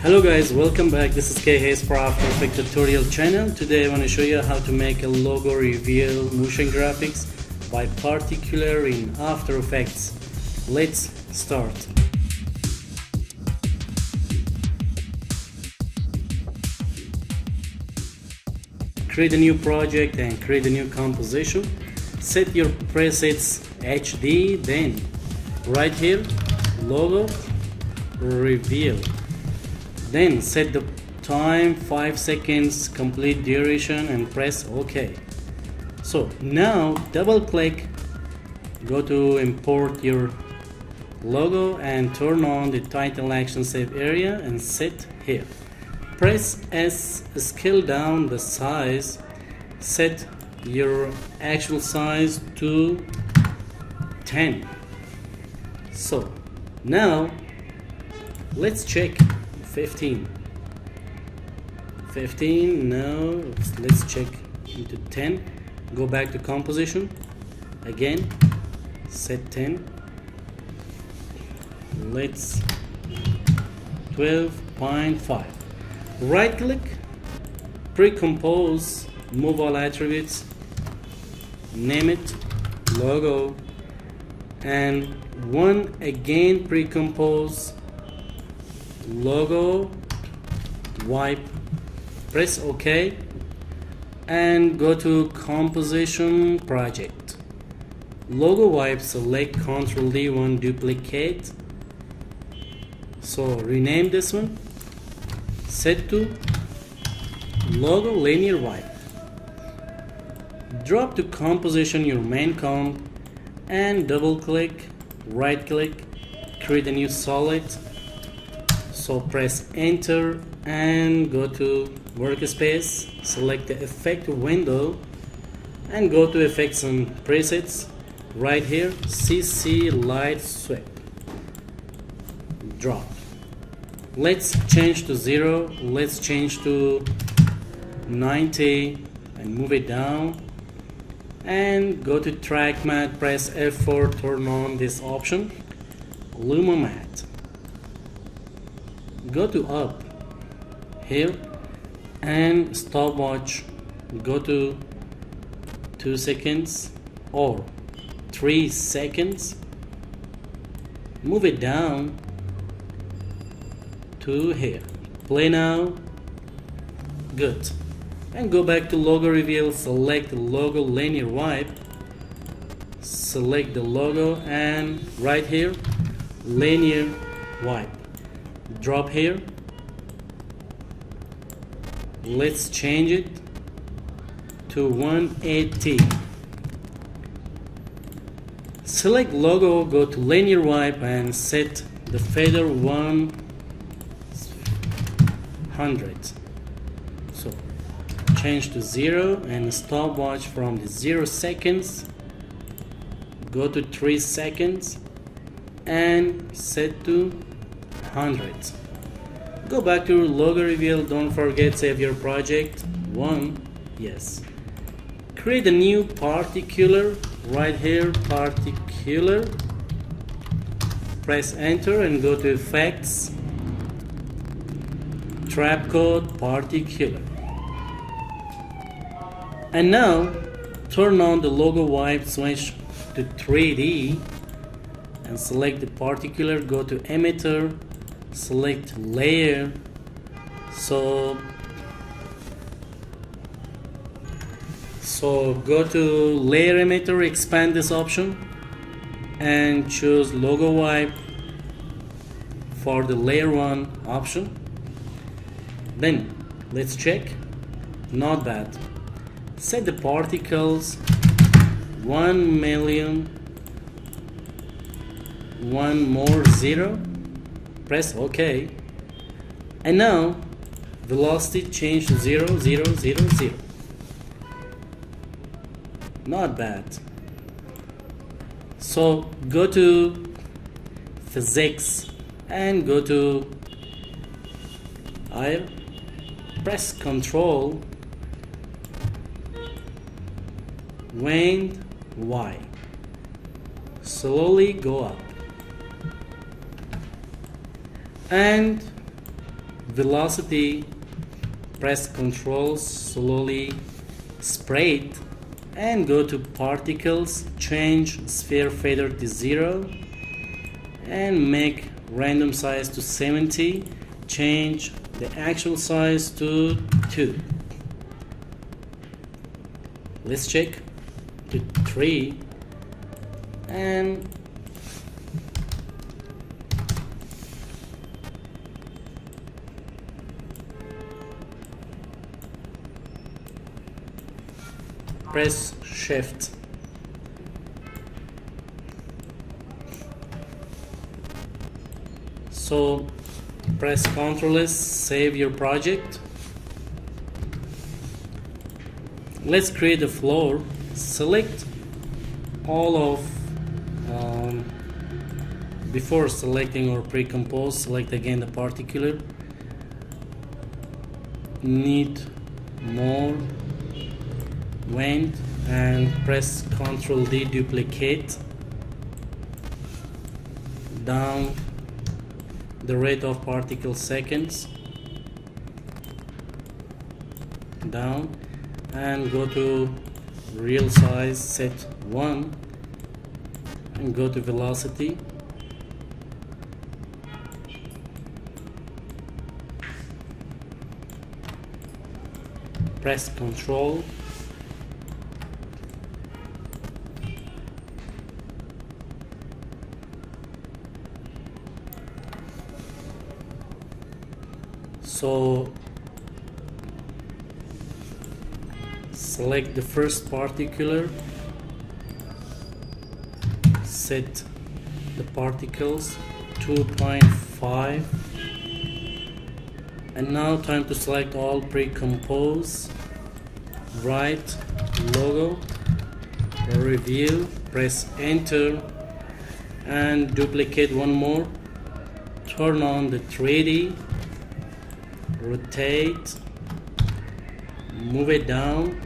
Hello guys, welcome back. This is K Hayes for After Effects tutorial channel. Today I want to show you how to make a logo reveal motion graphics by particular in After Effects. Let's start. Create a new project and create a new composition. Set your presets HD, then right here logo reveal. Then set the time 5 seconds, complete duration, and press OK. So now double click, go to import your logo and turn on the title action save area and set here. Press S, scale down the size, set your actual size to 10. So now let's check 15. Now let's check into 10. Go back to composition again, set 10. Let's 12.5. Right click, pre-compose, move all attributes, name it logo, and one again pre-compose logo, wipe, press OK, and go to composition project, logo wipe, select Ctrl D1, duplicate. So rename this one, set to logo linear wipe. Drop to composition your main comp and double click, right click, create a new solid. So press enter and go to workspace, select the effect window and go to effects and presets. Right here CC light sweep, drop. Let's change to 0, let's change to 90 and move it down, and go to track matte, press F4, turn on this option, Luma matte. Go to up here and stopwatch, go to 2 seconds or 3 seconds, move it down to here, play now, good. And go back to logo reveal, select the logo linear wipe, select the logo and right here linear wipe, drop here. Let's change it to 180. Select logo, go to linear wipe and set the fader 100. So change to 0 and stopwatch from the 0 seconds, go to 3 seconds and set to 100. Go back to logo reveal, don't forget save your project. Yes. Create a new particular, right here particular, press enter and go to effects, trap code particular. And now turn on the logo wipe, switch to 3D and select the particular, go to emitter, select layer. So go to layer emitter, expand this option and choose logo wipe for the layer 1 option. Then let's check, not bad. Set the particles 1 million, one more 0, press OK, and now velocity change to 0, 0, 0, 0. Not bad. So go to physics and go to air, press Ctrl, wind Y, slowly go up. and velocity, press Ctrl, slowly spray it, and go to particles, change sphere fader to 0, and make random size to 70, change the actual size to 2. Let's check to 3, and press Shift. So press Ctrl S, save your project. Let's create a floor. Select all of before selecting or pre-compose, select again the particular. Need more went, and press Ctrl D, duplicate down the rate of particle seconds down, and go to real size, set 1, and go to velocity, press Ctrl, so select the first particular, set the particles 2.5, and now time to select all, pre-compose, write logo, review, press enter, and duplicate one more, turn on the 3D, rotate, move it down,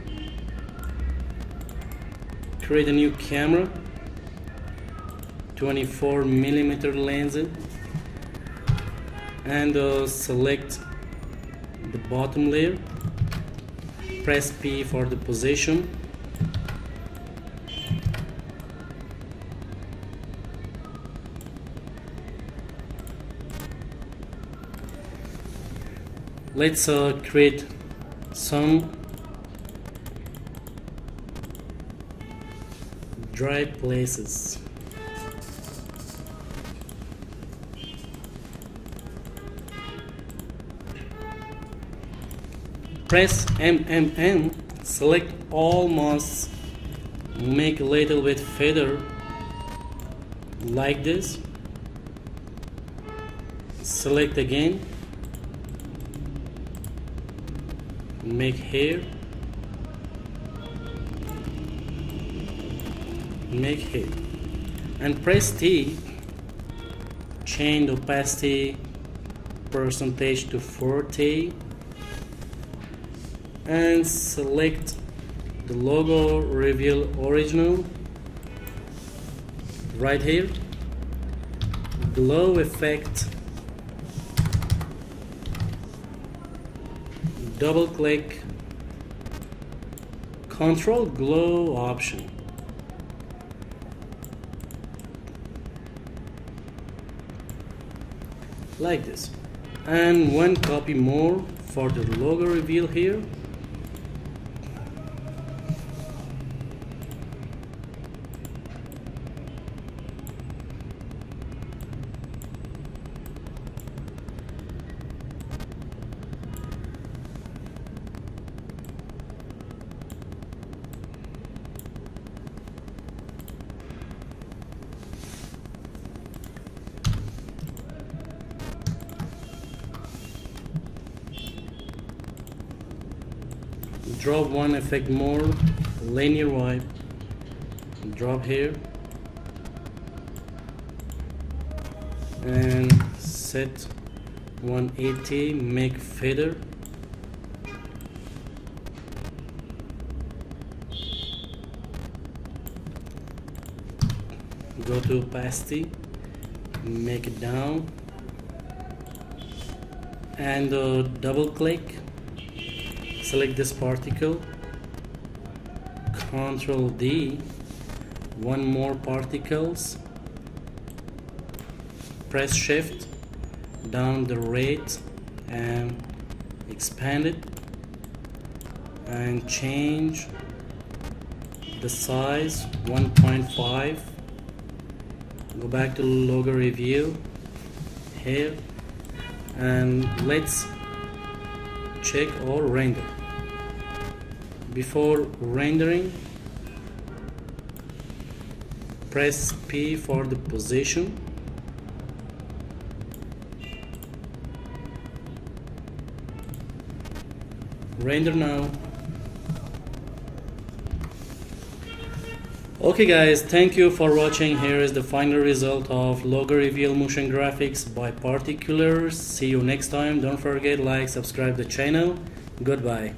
create a new camera, 24mm lens, and select the bottom layer, press P for the position, let's create some dry places. Press MMM, select all masks, make a little bit feather like this, select again, make hair, make hair, and press T, change the opacity percentage to 40, and select the logo, reveal original, right here, glow effect, double click, control glow option, like this, and one copy more for the logo reveal here. Drop one effect more, linear wipe, drop here, and set 180, make feather, go to opacity, make it down, and double click, select this particle, Control D, one more particles, press shift down the rate and expand it and change the size 1.5. Go back to logo review here and let's check or render. Before rendering, press P for the position. Render now. Okay guys, thank you for watching. Here is the final result of logo reveal motion graphics by Particulars. See you next time. Don't forget, like, subscribe the channel. Goodbye.